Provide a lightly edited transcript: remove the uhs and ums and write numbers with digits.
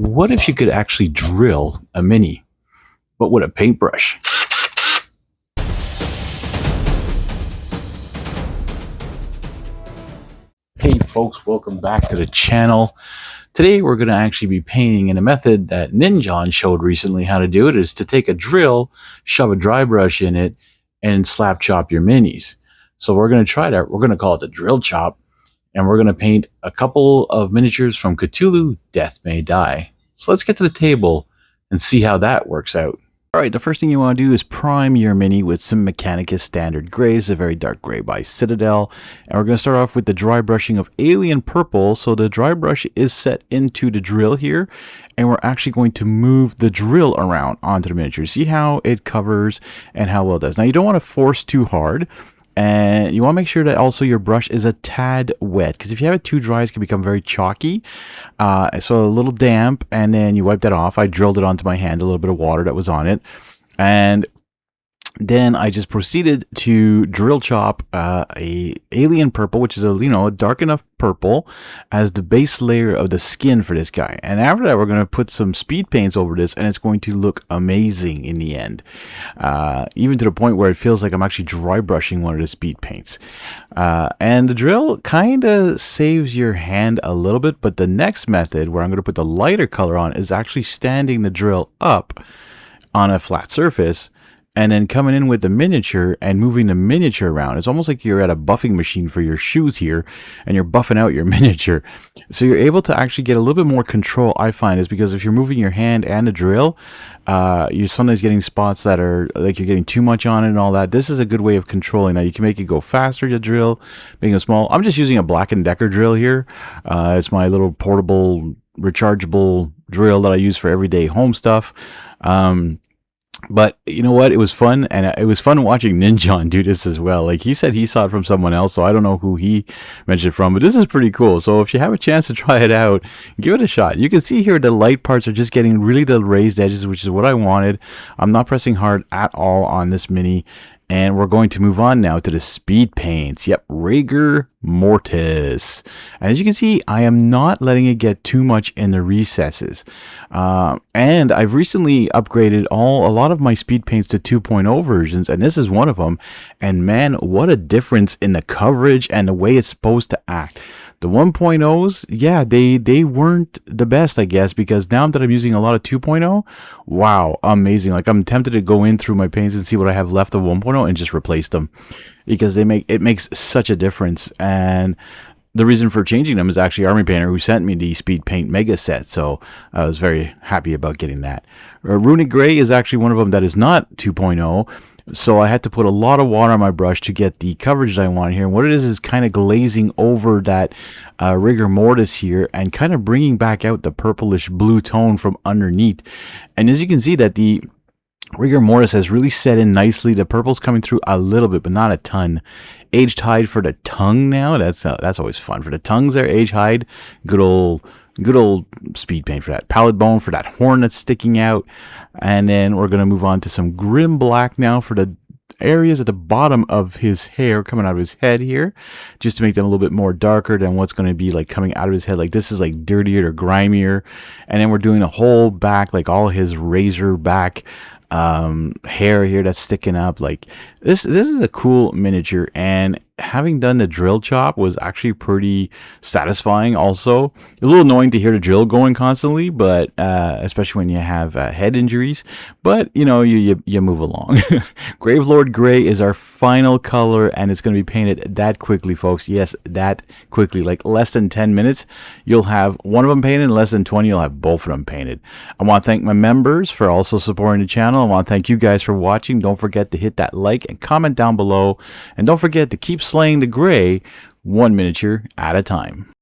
What if you could actually drill a mini, but with a paintbrush? Hey folks, welcome back to the channel. Today we're going to actually be painting in a method that Ninjon showed recently how to do it, is to take a drill, shove a dry brush in it, and slap chop your minis. So we're going to try that. We're going to call it the drill chop, and we're going to paint a couple of miniatures from Cthulhu, Death May Die. So let's get to the table and see how that works out. Alright, the first thing you want to do is prime your mini with some Mechanicus Standard Gray. This is a very dark gray by Citadel. And we're going to start off with the dry brushing of Alien Purple. So the dry brush is set into the drill here. And we're actually going to move the drill around onto the miniature. See how it covers and how well it does. Now you don't want to force too hard. And you want to make sure that also your brush is a tad wet, because if you have it too dry, it can become very chalky. So a little damp, and then you wipe that off. I drilled it onto my hand, a little bit of water that was on it. And then I just proceeded to drill chop a Alien Purple, which is a dark enough purple as the base layer of the skin for this guy. And after that, we're going to put some speed paints over this, and it's going to look amazing in the end. Even to the point where it feels like I'm actually dry brushing one of the speed paints. And the drill kind of saves your hand a little bit, but the next method, where I'm going to put the lighter color on, is actually standing the drill up on a flat surface, and then coming in with the miniature and moving the miniature around. It's almost like you're at a buffing machine for your shoes here, and you're buffing out your miniature. So you're able to actually get a little bit more control, I find, is because if you're moving your hand and the drill, you're sometimes getting spots that are like you're getting too much on it and all that. This is a good way of controlling. Now you can make it go faster, the drill, making it small. I'm just using a Black & Decker drill here. It's my little portable, rechargeable drill that I use for everyday home stuff. But you know what? It was fun, and it was fun watching Ninjon do this as well. Like he said he saw it from someone else, so I don't know who he mentioned it from, but this is pretty cool. So if you have a chance to try it out, give it a shot. You can see here the light parts are just getting really the raised edges, which is what I wanted. I'm not pressing hard at all on this mini. And we're going to move on now to the speed paints. Yep, rigor mortis. And as you can see, I am not letting it get too much in the recesses. And I've recently upgraded a lot of my speed paints to 2.0 versions, and this is one of them. And man, what a difference in the coverage and the way it's supposed to act. The 1.0s, yeah, they weren't the best, I guess, because now that I'm using a lot of 2.0, wow, amazing. Like I'm tempted to go in through my paints and see what I have left of 1.0 and just replace them, because it makes such a difference. And the reason for changing them is actually Army Painter, who sent me the Speed Paint Mega set, so I was very happy about getting that. Runic Gray is actually one of them that is not 2.0. So I had to put a lot of water on my brush to get the coverage that I want here. And what it is kind of glazing over that rigor mortis here and kind of bringing back out the purplish blue tone from underneath. And as you can see that the rigor mortis has really set in nicely. The purple's coming through a little bit, but not a ton. Aged hide for the tongue now. That's always fun. For the tongues there, aged hide. Good old speed paint for that. Pallid bone for that horn that's sticking out. And then we're going to move on to some grim black now for the areas at the bottom of his hair coming out of his head here, just to make them a little bit more darker than what's going to be like coming out of his head. Like this is like dirtier or grimier. And then we're doing a whole back, like all his razor back hair here that's sticking up. Like this is a cool miniature, and having done the drill chop was actually pretty satisfying. Also a little annoying to hear the drill going constantly, but especially when you have head injuries, but you move along. Gravelord Gray is our final color, and it's going to be painted that quickly, folks. Yes, that quickly, like less than 10 minutes you'll have one of them painted. In less than 20 you'll have both of them painted. I want to thank my members for also supporting the channel. I want to thank you guys for watching. Don't forget to hit that like and comment down below, and don't forget to keep slaying the gray one miniature at a time.